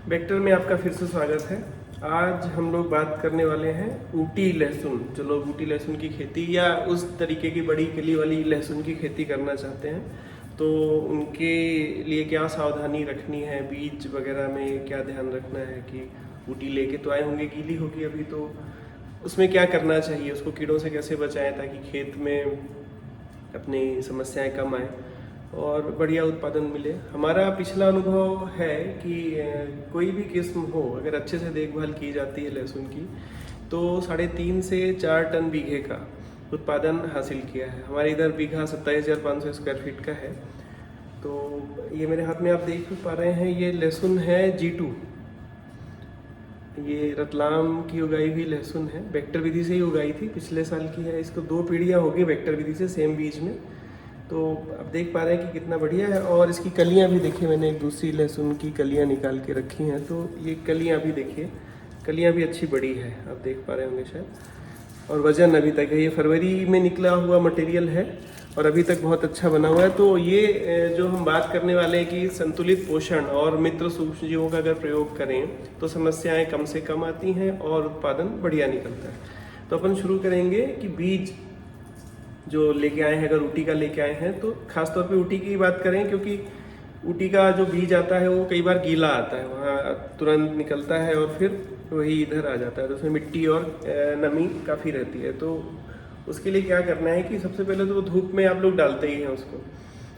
Vector में आपका फिर से स्वागत है। आज हम लोग बात करने वाले हैं ऊटी लहसुन। जो लोग ऊटी लहसुन की खेती या उस तरीके की बड़ी कली वाली लहसुन की खेती करना चाहते हैं तो उनके लिए क्या सावधानी रखनी है, बीज वगैरह में क्या ध्यान रखना है कि ऊटी लेके तो आए होंगे, गीली होगी अभी, तो उसमें क्या करना चाहिए, उसको कीड़ों से कैसे बचाएं ताकि खेत में अपनी समस्याएं कम आए और बढ़िया उत्पादन मिले। हमारा पिछला अनुभव है कि कोई भी किस्म हो, अगर अच्छे से देखभाल की जाती है लहसुन की, तो 3.5 से 4 टन बीघे का उत्पादन हासिल किया है। हमारे इधर बीघा 27,500 स्क्वायर फीट का है। तो ये मेरे हाथ में आप देख पा रहे हैं, ये लहसुन है G2। ये रतलाम की उगाई हुई लहसुन है, वेक्टर विधि से ही उगाई थी, पिछले साल की है। इसको 2 पीढ़ियाँ हो गई वेक्टर विधि से, सेम बीज में। तो आप देख पा रहे हैं कि कितना बढ़िया है। और इसकी कलियां भी देखिए, मैंने एक दूसरी लहसुन की कलियां निकाल के रखी हैं, तो ये कलियां भी देखिए, कलियां भी अच्छी बड़ी है, आप देख पा रहे होंगे शायद। और वजन अभी तक है, ये फरवरी में निकला हुआ मटेरियल है और अभी तक बहुत अच्छा बना हुआ है। तो ये जो हम बात करने वाले हैं कि संतुलित पोषण और मित्र सूक्ष्मजीवों का अगर प्रयोग करें तो समस्याएं कम से कम आती हैं और उत्पादन बढ़िया निकलता है। तो अपन शुरू करेंगे कि बीज जो लेके आए हैं, अगर ऊटी का लेके आए हैं तो खासतौर पे ऊटी की बात करें, क्योंकि ऊटी का जो बीज आता है वो कई बार गीला आता है, वहाँ तुरंत निकलता है और फिर वही इधर आ जाता है, तो उसमें मिट्टी और नमी काफ़ी रहती है। तो उसके लिए क्या करना है कि सबसे पहले तो धूप में आप लोग डालते ही हैं उसको,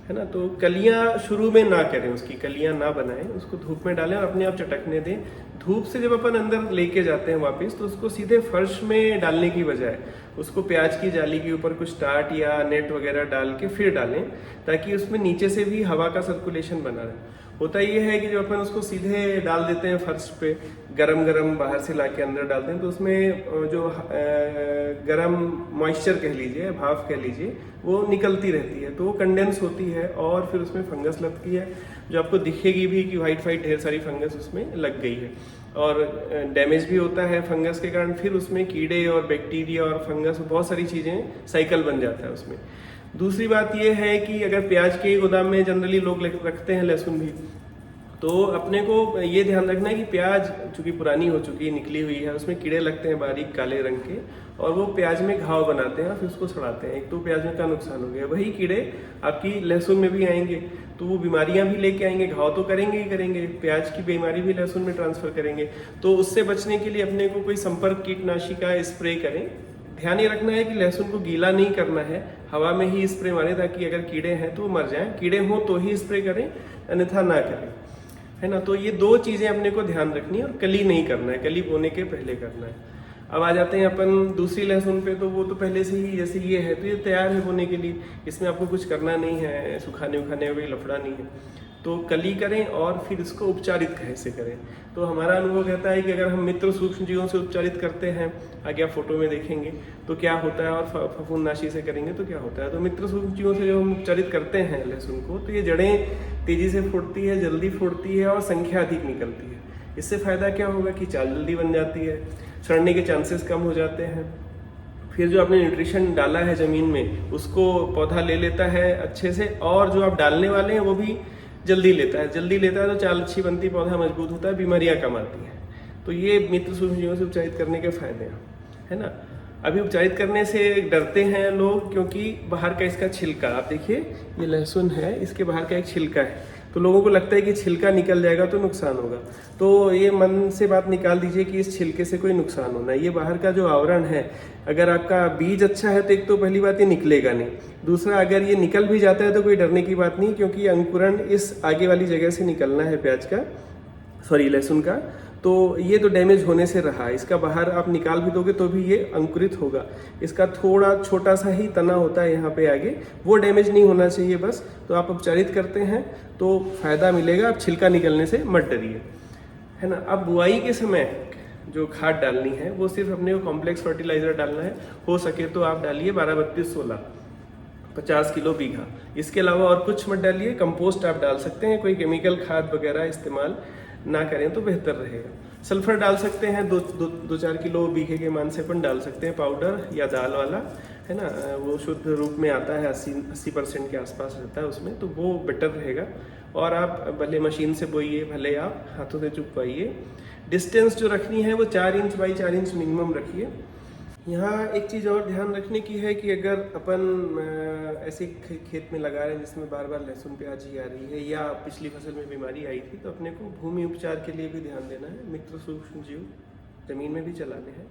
है ना। तो कलियां शुरू में ना करें, उसकी कलियां ना बनाएं, उसको धूप में डालें और अपने आप चटकने दें। धूप से जब अपन अंदर लेके जाते हैं वापस, तो उसको सीधे फर्श में डालने की बजाय उसको प्याज की जाली के ऊपर कुछ टाट या नेट वगैरह डाल के फिर डालें, ताकि उसमें नीचे से भी हवा का सर्कुलेशन बना रहे। होता ये है कि जब अपन उसको सीधे डाल देते हैं फर्श पे, गरम गरम बाहर से लाके अंदर डालते हैं, तो उसमें जो गरम मॉइस्चर कह लीजिए, भाप कह लीजिए, वो निकलती रहती है, तो वो कंडेंस होती है और फिर उसमें फंगस लगती है, जो आपको दिखेगी भी कि वाइट वाइट ढेर सारी फंगस उसमें लग गई है। और डैमेज भी होता है फंगस के कारण, फिर उसमें कीड़े और बैक्टीरिया और फंगस, बहुत सारी चीज़ें, साइकिल बन जाता है उसमें। दूसरी बात यह है कि अगर प्याज के गोदाम में जनरली लोग रखते हैं लहसुन भी, तो अपने को ये ध्यान रखना है कि प्याज चूंकि पुरानी हो चुकी है, निकली हुई है, उसमें कीड़े लगते हैं बारीक काले रंग के, और वो प्याज में घाव बनाते हैं और फिर उसको सड़ाते हैं। एक तो प्याज में का नुकसान हो गया, वही कीड़े आपकी लहसुन में भी आएंगे, तो वो बीमारियां भी लेके आएंगे, घाव तो करेंगे ही करेंगे, प्याज की बीमारी भी लहसुन में ट्रांसफर करेंगे। तो उससे बचने के लिए अपने को कोई संपर्क कीटनाशी का स्प्रे करें। ध्यान ये रखना है कि लहसुन को गीला नहीं करना है, हवा में ही स्प्रे मारें, ताकि अगर कीड़े हैं तो मर जाएं, कीड़े हों तो ही स्प्रे करें, अन्यथा ना करें, है ना। तो ये 2 चीज़ें अपने को ध्यान रखनी है, और कली नहीं करना है, कली बोने के पहले करना है। अब आ जाते हैं अपन दूसरी लहसुन पे, तो वो तो पहले से ही जैसे ये है, तो ये तैयार है बोने के लिए, इसमें आपको कुछ करना नहीं है, सुखाने उखाने का कोई लफड़ा नहीं है। तो कली करें और फिर इसको उपचारित कैसे करें। तो हमारा अनुभव कहता है कि अगर हम मित्र सूक्ष्मजीवों से उपचारित करते हैं, आगे आप फोटो में देखेंगे तो क्या होता है, और फफूंदनाशी से करेंगे तो क्या होता है। तो मित्र सूक्ष्मजीवों से जब हम उपचारित करते हैं लहसुन को, तो ये जड़ें तेजी से फूटती है, जल्दी फूटती है और संख्या अधिक निकलती है। इससे फायदा क्या होगा कि चाल जल्दी बन जाती है, सड़ने के चांसेस कम हो जाते हैं। फिर जो आपने न्यूट्रिशन डाला है ज़मीन में, उसको पौधा ले लेता है अच्छे से, और जो आप डालने वाले हैं वो भी जल्दी लेता है, तो चाल अच्छी बनती, पौधा मजबूत होता है, बीमारियां कम आती हैं। तो ये मित्र सूक्ष्मजीवों से उपचारित करने के फायदे हैं, है ना। अभी उपचारित करने से डरते हैं लोग, क्योंकि बाहर का इसका छिलका, आप देखिए ये लहसुन है, इसके बाहर का एक छिलका है, तो लोगों को लगता है कि छिलका निकल जाएगा तो नुकसान होगा। तो ये मन से बात निकाल दीजिए कि इस छिलके से कोई नुकसान होना है। ये बाहर का जो आवरण है, अगर आपका बीज अच्छा है तो एक तो पहली बात ये निकलेगा नहीं, दूसरा अगर ये निकल भी जाता है तो कोई डरने की बात नहीं, क्योंकि अंकुरण इस आगे वाली जगह से निकलना है लहसुन का। तो ये तो डैमेज होने से रहा, इसका बाहर आप निकाल भी दोगे तो भी ये अंकुरित होगा। इसका थोड़ा छोटा सा ही तना होता है यहाँ पे आगे, वो डैमेज नहीं होना चाहिए बस। तो आप उपचारित करते हैं तो फायदा मिलेगा, आप छिलका निकलने से मत डरिए, है ना। अब बुआई के समय जो खाद डालनी है, वो सिर्फ अपने को कॉम्प्लेक्स फर्टिलाइजर डालना है। हो सके तो आप डालिए 12-32-16 50 किलो बीघा। इसके अलावा और कुछ मत डालिए। कंपोस्ट आप डाल सकते हैं, कोई केमिकल खाद वगैरह इस्तेमाल ना करें तो बेहतर रहेगा। सल्फर डाल सकते हैं, 2-4 किलो बीघे के मान से अपन डाल सकते हैं, पाउडर या दाल वाला। है ना, वो शुद्ध रूप में आता है, 80% के आसपास रहता है उसमें, तो वो बेटर रहेगा। और आप भले मशीन से बोइए, भले आप हाथों से चुपवाइए। डिस्टेंस जो रखनी है वो 4 इंच बाई 4 इंच मिनिमम रखिए। यहाँ एक चीज़ और ध्यान रखने की है कि अगर अपन ऐसे खेत में लगा रहे हैं जिसमें बार बार लहसुन प्याजी आ रही है या पिछली फसल में बीमारी आई थी, तो अपने को भूमि उपचार के लिए भी ध्यान देना है। मित्र सूक्ष्म जीव जमीन में भी चलाने हैं।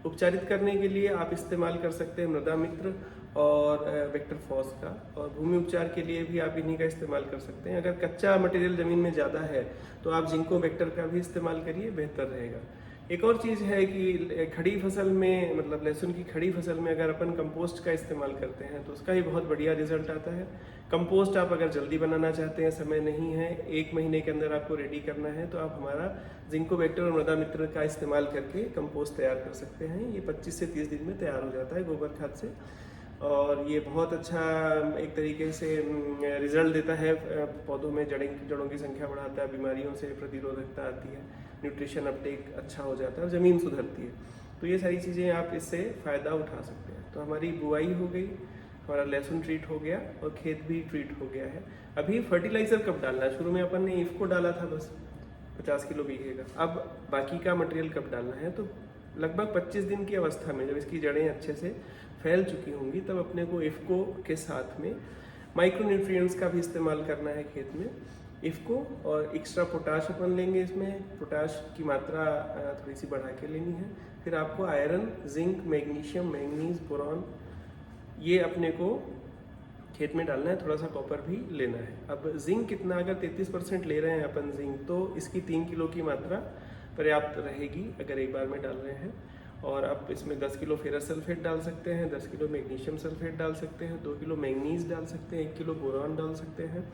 उपचारित करने के लिए आप इस्तेमाल कर सकते हैं मृदा मित्र और वेक्टर फॉस का, और भूमि उपचार के लिए भी आप इन्हीं का इस्तेमाल कर सकते हैं। अगर कच्चा मटेरियल ज़मीन में ज़्यादा है तो आप जिंको वेक्टर का भी इस्तेमाल करिए, बेहतर रहेगा। एक और चीज़ है कि खड़ी फसल में, मतलब लहसुन की खड़ी फसल में अगर अपन कंपोस्ट का इस्तेमाल करते हैं तो उसका ही बहुत बढ़िया रिजल्ट आता है। कंपोस्ट आप अगर जल्दी बनाना चाहते हैं, समय नहीं है, 1 महीने के अंदर आपको रेडी करना है, तो आप हमारा जिंको वेक्टर और मृदा मित्र का इस्तेमाल करके कंपोस्ट तैयार कर सकते हैं। ये 25 से 30 दिन में तैयार हो जाता है गोबर खाद से, और ये बहुत अच्छा एक तरीके से रिजल्ट देता है। पौधों में जड़ों की संख्या बढ़ाता है, बीमारियों से प्रतिरोधकता आती है, न्यूट्रिशन अपटेक अच्छा हो जाता है और ज़मीन सुधरती है। तो ये सारी चीज़ें आप इससे फ़ायदा उठा सकते हैं। तो हमारी बुआई हो गई, हमारा लहसुन ट्रीट हो गया और खेत भी ट्रीट हो गया है। अभी फर्टिलाइज़र कब डालना है? शुरू में अपन ने इफ़को डाला था बस 50 किलो बीघे का। अब बाकी का मटेरियल कब डालना है? तो लगभग 25 दिन की अवस्था में, जब इसकी जड़ें अच्छे से फैल चुकी होंगी, तब अपने को इफ़को के साथ में माइक्रो न्यूट्रिएंट्स का भी इस्तेमाल करना है खेत में। इफ़को और एक्स्ट्रा पोटाश अपन लेंगे, इसमें पोटाश की मात्रा थोड़ी सी बढ़ा के लेनी है। फिर आपको iron, zinc, magnesium, manganese, boron, ये अपने को खेत में डालना है। थोड़ा सा कॉपर भी लेना है। अब जिंक कितना, अगर 33% ले रहे हैं अपन जिंक, तो इसकी 3 किलो की मात्रा पर्याप्त रहेगी अगर एक बार में डाल रहे हैं। और आप इसमें 10 किलो फेरस सल्फेट डाल सकते हैं, 10 किलो मैग्नीशियम सल्फेट डाल सकते हैं, 2 किलो मैंगनीज डाल सकते हैं, 1 किलो बोरॉन डाल सकते हैं।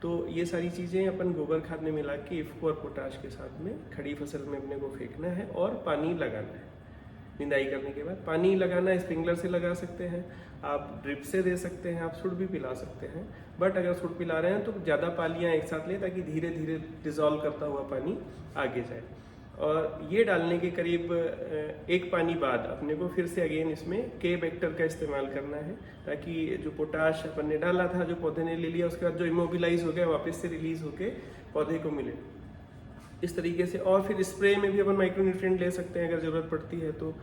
तो ये सारी चीज़ें अपन गोबर खाद में मिला के इफ़को और पोटाश के साथ में खड़ी फसल में अपने को फेंकना है और पानी लगाना है। निंदाई करने के बाद पानी लगाना है, स्प्रिंकलर से लगा सकते हैं, आप ड्रिप से दे सकते हैं, आप सुड़ भी पिला सकते हैं। बट अगर सुड़ पिला रहे हैं तो ज़्यादा पालियाँ एक साथ लें ताकि धीरे धीरे डिज़ोल्व करता हुआ पानी आगे जाए। और ये डालने के करीब 1 पानी बाद अपने को फिर से अगेन इसमें के वेक्टर का इस्तेमाल करना है, ताकि जो पोटाश अपन ने डाला था, जो पौधे ने ले लिया, उसके बाद जो इमोबिलाइज हो गया वापस से रिलीज होके पौधे को मिले, इस तरीके से। और फिर स्प्रे में भी अपन माइक्रो न्यूट्रिएंट ले सकते हैं अगर ज़रूरत पड़ती है, तो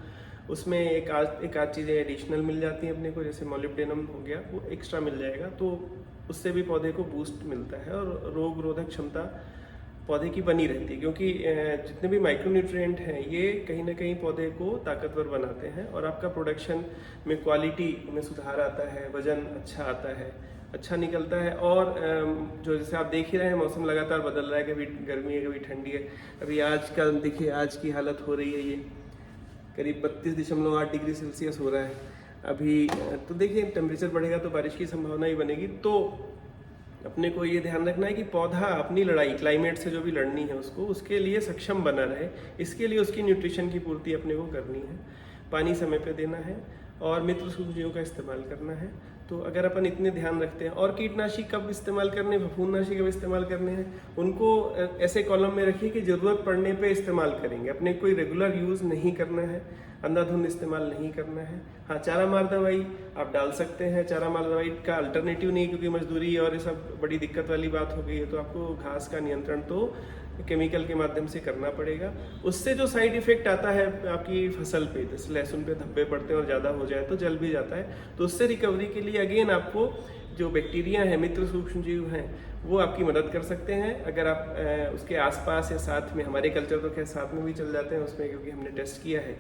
उसमें एक आध चीज़ें एडिशनल मिल जाती हैं अपने को, जैसे मॉलिब्डेनम हो गया, वो एक्स्ट्रा मिल जाएगा, तो उससे भी पौधे को बूस्ट मिलता है और रोग रोधक क्षमता पौधे की बनी रहती है। क्योंकि जितने भी माइक्रो न्यूट्रिएंट हैं ये कहीं ना कहीं पौधे को ताकतवर बनाते हैं और आपका प्रोडक्शन में क्वालिटी में सुधार आता है, वजन अच्छा आता है, अच्छा निकलता है। और जो जैसे आप देख ही रहे हैं, मौसम लगातार बदल रहा है, कभी गर्मी है कभी ठंडी है। अभी आज का देखिए, आज की हालत हो रही है, ये करीब 32.8 डिग्री सेल्सियस हो रहा है अभी। तो देखिए टेम्परेचर बढ़ेगा तो बारिश की संभावना ही बनेगी। तो अपने को ये ध्यान रखना है कि पौधा अपनी लड़ाई क्लाइमेट से जो भी लड़नी है उसको, उसके लिए सक्षम बना रहे। इसके लिए उसकी न्यूट्रिशन की पूर्ति अपने को करनी है, पानी समय पे देना है और मित्र सूक्ष्मजीवों का इस्तेमाल करना है। तो अगर अपन इतने ध्यान रखते हैं, और कीटनाशी कब इस्तेमाल करने, फफूंदनाशी कब इस्तेमाल करने हैं, उनको ऐसे कॉलम में रखिए कि ज़रूरत पड़ने पे इस्तेमाल करेंगे। अपने कोई रेगुलर यूज़ नहीं करना है, अंधाधुंध इस्तेमाल नहीं करना है। हाँ, चारा मार दवाई आप डाल सकते हैं, चारा मार दवाई का अल्टरनेटिव नहीं, क्योंकि मजदूरी और ये सब बड़ी दिक्कत वाली बात हो गई है, तो आपको घास का नियंत्रण तो केमिकल के माध्यम से करना पड़ेगा। उससे जो साइड इफेक्ट आता है आपकी फसल पे, जैसे लहसुन पे धब्बे पड़ते हैं और ज़्यादा हो जाए तो जल भी जाता है, तो उससे रिकवरी के लिए अगेन आपको जो बैक्टीरिया हैं, मित्र सूक्ष्मजीव हैं, वो आपकी मदद कर सकते हैं। अगर आप उसके आसपास या साथ में, हमारे कल्चर तो खैर साथ में भी चल जाते हैं उसमें, क्योंकि हमने टेस्ट किया है,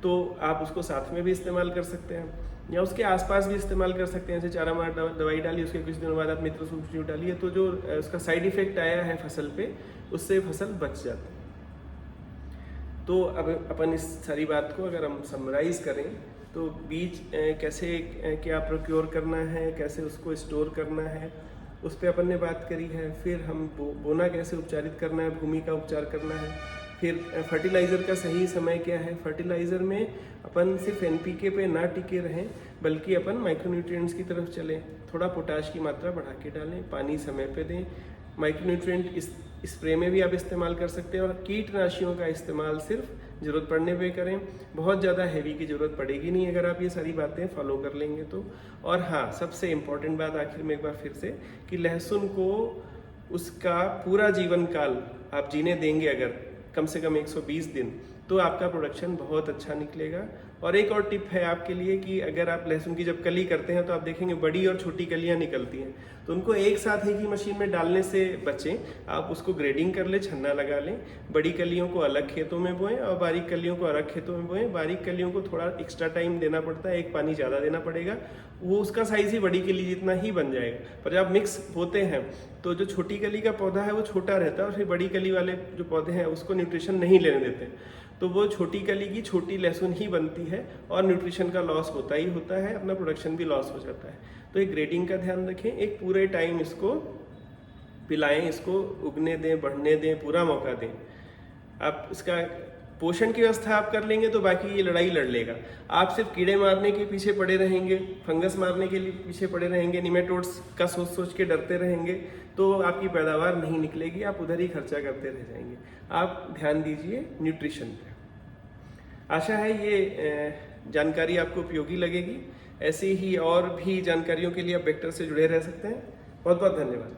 तो आप उसको साथ में भी इस्तेमाल कर सकते हैं या उसके आसपास भी इस्तेमाल कर सकते हैं। जैसे चारा मार दवाई डाली, उसके कुछ दिनों बाद आप मित्र सूक्ष्मजीव डालिए, तो जो उसका साइड इफेक्ट आया है फसल पे, उससे फसल बच जाती है। तो अब अपन इस सारी बात को अगर हम समराइज करें, तो बीज कैसे क्या प्रोक्योर करना है, कैसे उसको स्टोर करना है, उस पर अपन ने बात करी है। फिर हम बोना कैसे उपचारित करना है, भूमि का उपचार करना है। फिर फर्टिलाइज़र का सही समय क्या है। फर्टिलाइज़र में अपन सिर्फ NPK पे ना टिके रहें, बल्कि अपन माइक्रोन्यूट्रिएंट्स की तरफ चलें। थोड़ा पोटाश की मात्रा बढ़ा के डालें, पानी समय पे दें। माइक्रोन्यूट्रिएंट इस स्प्रे में भी आप इस्तेमाल कर सकते हैं और कीटनाशियों का इस्तेमाल सिर्फ ज़रूरत पड़ने पे करें। बहुत ज़्यादा हैवी की ज़रूरत पड़ेगी नहीं अगर आप ये सारी बातें फॉलो कर लेंगे तो। और हाँ, सबसे इम्पॉर्टेंट बात आखिर में एक बार फिर से कि लहसुन को उसका पूरा जीवन काल आप जीने देंगे अगर कम से कम 120 दिन, तो आपका प्रोडक्शन बहुत अच्छा निकलेगा। और एक और टिप है आपके लिए कि अगर आप लहसुन की जब कली करते हैं तो आप देखेंगे बड़ी और छोटी कलियां निकलती हैं, तो उनको एक साथ एक ही मशीन में डालने से बचें। आप उसको ग्रेडिंग कर लें, छन्ना लगा लें, बड़ी कलियों को अलग खेतों में बोएं और बारीक कलियों को अलग खेतों में बोएं। बारीक कलियों को थोड़ा एक्स्ट्रा टाइम देना पड़ता है, एक पानी ज़्यादा देना पड़ेगा, वो उसका साइज़ ही बड़ी कली जितना ही बन जाएगा। पर जब मिक्स होते हैं तो जो छोटी कली का पौधा है वो छोटा रहता है और फिर बड़ी कली वाले जो पौधे हैं उसको न्यूट्रिशन नहीं लेने देते, तो वो छोटी कली की छोटी लहसुन ही बनती है और न्यूट्रिशन का लॉस होता ही होता है, अपना प्रोडक्शन भी लॉस हो जाता है। तो एक ग्रेडिंग का ध्यान रखें, एक पूरे टाइम इसको पिलाएं, इसको उगने दें, बढ़ने दें, पूरा मौका दें। आप इसका पोषण की व्यवस्था आप कर लेंगे तो बाकी ये लड़ाई लड़ लेगा। आप सिर्फ कीड़े मारने के पीछे पड़े रहेंगे, फंगस मारने के लिए पीछे पड़े रहेंगे, निमेटोड्स का सोच सोच के डरते रहेंगे, तो आपकी पैदावार नहीं निकलेगी, आप उधर ही खर्चा करते रह जाएंगे। आप ध्यान दीजिए न्यूट्रिशन पे। आशा है ये जानकारी आपको उपयोगी लगेगी। ऐसी ही और भी जानकारियों के लिए आप वेक्टर से जुड़े रह सकते हैं। बहुत बहुत धन्यवाद।